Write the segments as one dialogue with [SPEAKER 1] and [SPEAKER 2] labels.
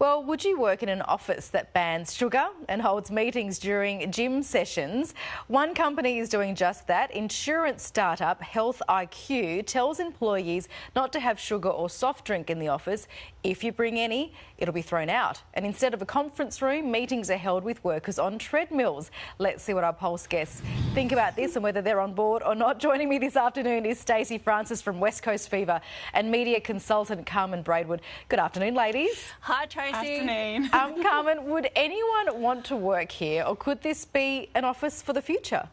[SPEAKER 1] Well, would you work in an office that bans sugar and holds meetings during gym sessions? One company is doing just that. Insurance startup Health IQ tells employees not to have sugar or soft drink in the office. If you bring any, it'll be thrown out. And instead of a conference room, meetings are held with workers on treadmills. Let's see what our Pulse guests think about this and whether they're on board or not. Joining me this afternoon is Stacey Francis from West Coast Fever and media consultant Carmen Braidwood. Good afternoon, ladies.
[SPEAKER 2] Hi, Tracey.
[SPEAKER 3] Afternoon.
[SPEAKER 1] Carmen, would anyone want to work here, or could this be an office for the future?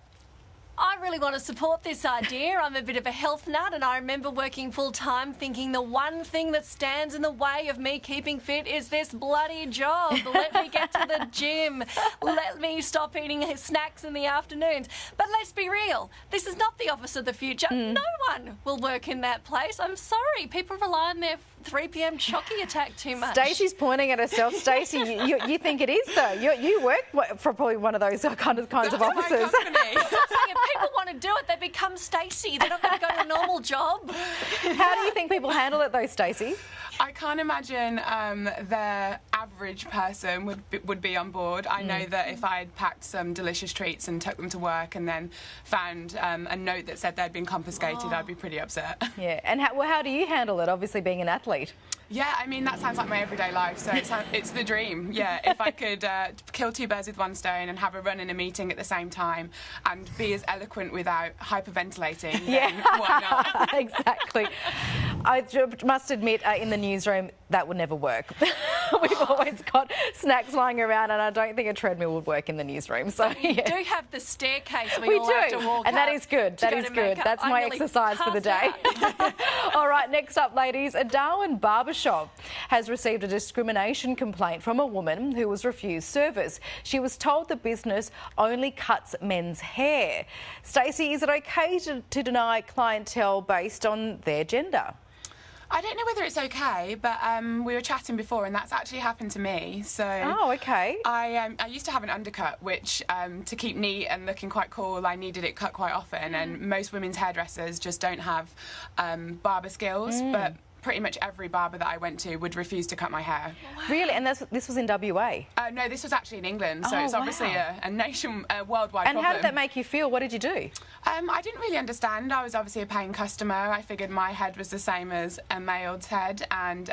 [SPEAKER 2] I really want to support this idea. I'm a bit of a health nut, and I remember working full-time thinking the one thing that stands in the way of me keeping fit is this bloody job. Let me get to the gym. Let me stop eating snacks in the afternoons. But let's be real. This is not the office of the future. No one will work in that place. I'm sorry. People rely on their 3 p.m. chocky attack too much.
[SPEAKER 1] Stacey's pointing at herself. Stacey, you think it is, though? You work for probably one of those kinds of offices.
[SPEAKER 2] If people want to do it, they become Stacey. They're not going to go to a normal job.
[SPEAKER 1] How do you think people handle it, though, Stacey?
[SPEAKER 3] I can't imagine the average person would be on board. I know that if I had packed some delicious treats and took them to work and then found a note that said they'd been confiscated, I'd be pretty upset.
[SPEAKER 1] Yeah, and how do you handle it, obviously being an athlete?
[SPEAKER 3] Yeah, I mean, that sounds like my everyday life, so it's the dream. Yeah, if I could kill two birds with one stone and have a run in a meeting at the same time and be as eloquent without hyperventilating, then why not?
[SPEAKER 1] Exactly. I must admit, in the newsroom, that would never work. We've always got snacks lying around, and I don't think a treadmill would work in the newsroom. So
[SPEAKER 2] yeah. You do have the staircase we all have to walk
[SPEAKER 1] and that is good. That is good. That's my exercise for the day. All right, next up, ladies, a Darwin barbershop has received a discrimination complaint from a woman who was refused service. She was told the business only cuts men's hair. Stacey, is it okay to deny clientele based on their gender?
[SPEAKER 3] I don't know whether it's okay, but we were chatting before, and that's actually happened to me. So,
[SPEAKER 1] oh, okay.
[SPEAKER 3] I used to have an undercut, which to keep neat and looking quite cool, I needed it cut quite often. And most women's hairdressers just don't have barber skills, but pretty much every barber that I went to would refuse to cut my hair.
[SPEAKER 1] Wow. Really? And this was in WA?
[SPEAKER 3] No, this was actually in England, so it's obviously a worldwide problem.
[SPEAKER 1] And how did that make you feel? What did you do?
[SPEAKER 3] I didn't really understand. I was obviously a paying customer. I figured my head was the same as a male's head, and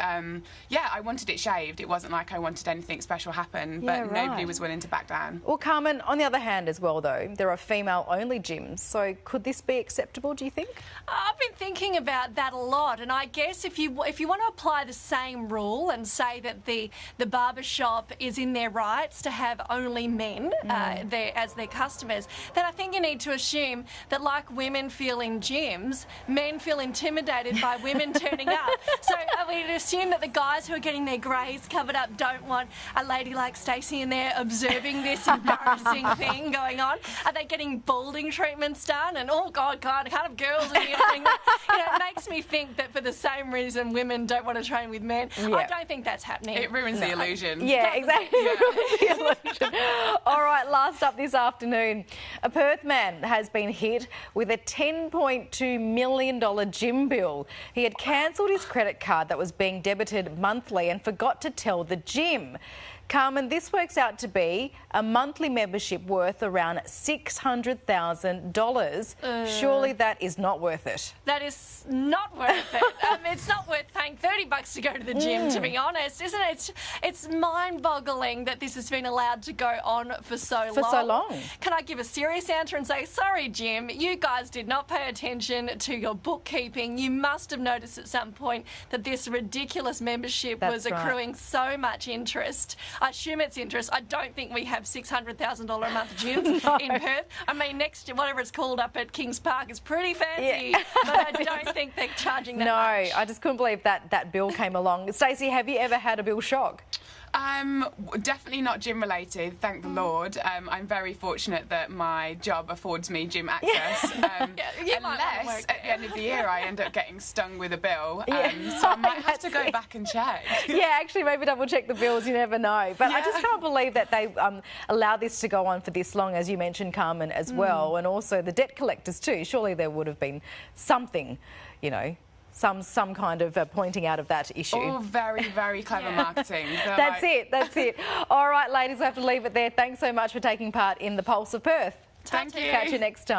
[SPEAKER 3] yeah, I wanted it shaved. It wasn't like I wanted anything special happen, but nobody was willing to back down. Well,
[SPEAKER 1] Carmen, on the other hand as well, though, there are female-only gyms, so could this be acceptable, do you think?
[SPEAKER 2] I've been thinking about that a lot, and I guess if you want to apply the same rule and say that the barber shop is in their rights to have only men as their customers, then I think you need to assume that, like women feel in gyms, men feel intimidated by women turning up. So are we to assume that the guys who are getting their greys covered up don't want a lady like Stacey in there observing this embarrassing thing going on? Are they getting balding treatments done? And oh God, kind of girls in here doing that. You know, it makes me think that for the same reason women don't want to train with men. Yeah. I don't think that's happening.
[SPEAKER 3] It ruins the illusion.
[SPEAKER 1] Yeah, exactly. It ruins the illusion. All right, last up this afternoon, a Perth man has been hit with a $10.2 million gym bill. He had cancelled his credit card that was being debited monthly and forgot to tell the gym. Carmen, this works out to be a monthly membership worth around $600,000. Surely that is not worth it.
[SPEAKER 2] That is not worth it. It's not worth paying $30 to go to the gym, to be honest, isn't it? It's mind-boggling that this has been allowed to go on for so long. Can I give a serious answer and say, sorry, Jim, you guys did not pay attention to your bookkeeping. You must have noticed at some point that this ridiculous membership was accruing so much interest. I assume it's interest. I don't think we have $600,000 a month gyms in Perth. I mean, next year, whatever it's called up at Kings Park is pretty fancy, but I don't think they're charging that much.
[SPEAKER 1] No, I just couldn't believe that bill came along. Stacey, have you ever had a bill shock?
[SPEAKER 3] Definitely not gym related, thank the Lord. I'm very fortunate that my job affords me gym access. Unless at the end of the year I end up getting stung with a bill. So I might have to go back and check.
[SPEAKER 1] Yeah, actually maybe double check the bills, you never know. But I just can't believe that they allowed this to go on for this long, as you mentioned, Carmen, as well, and also the debt collectors too. Surely there would have been something, you know, some kind of pointing out of that issue.
[SPEAKER 3] All very, very clever marketing.
[SPEAKER 1] That's it. All right, ladies, we have to leave it there. Thanks so much for taking part in the Pulse of Perth.
[SPEAKER 3] Thank you.
[SPEAKER 1] Catch you next time.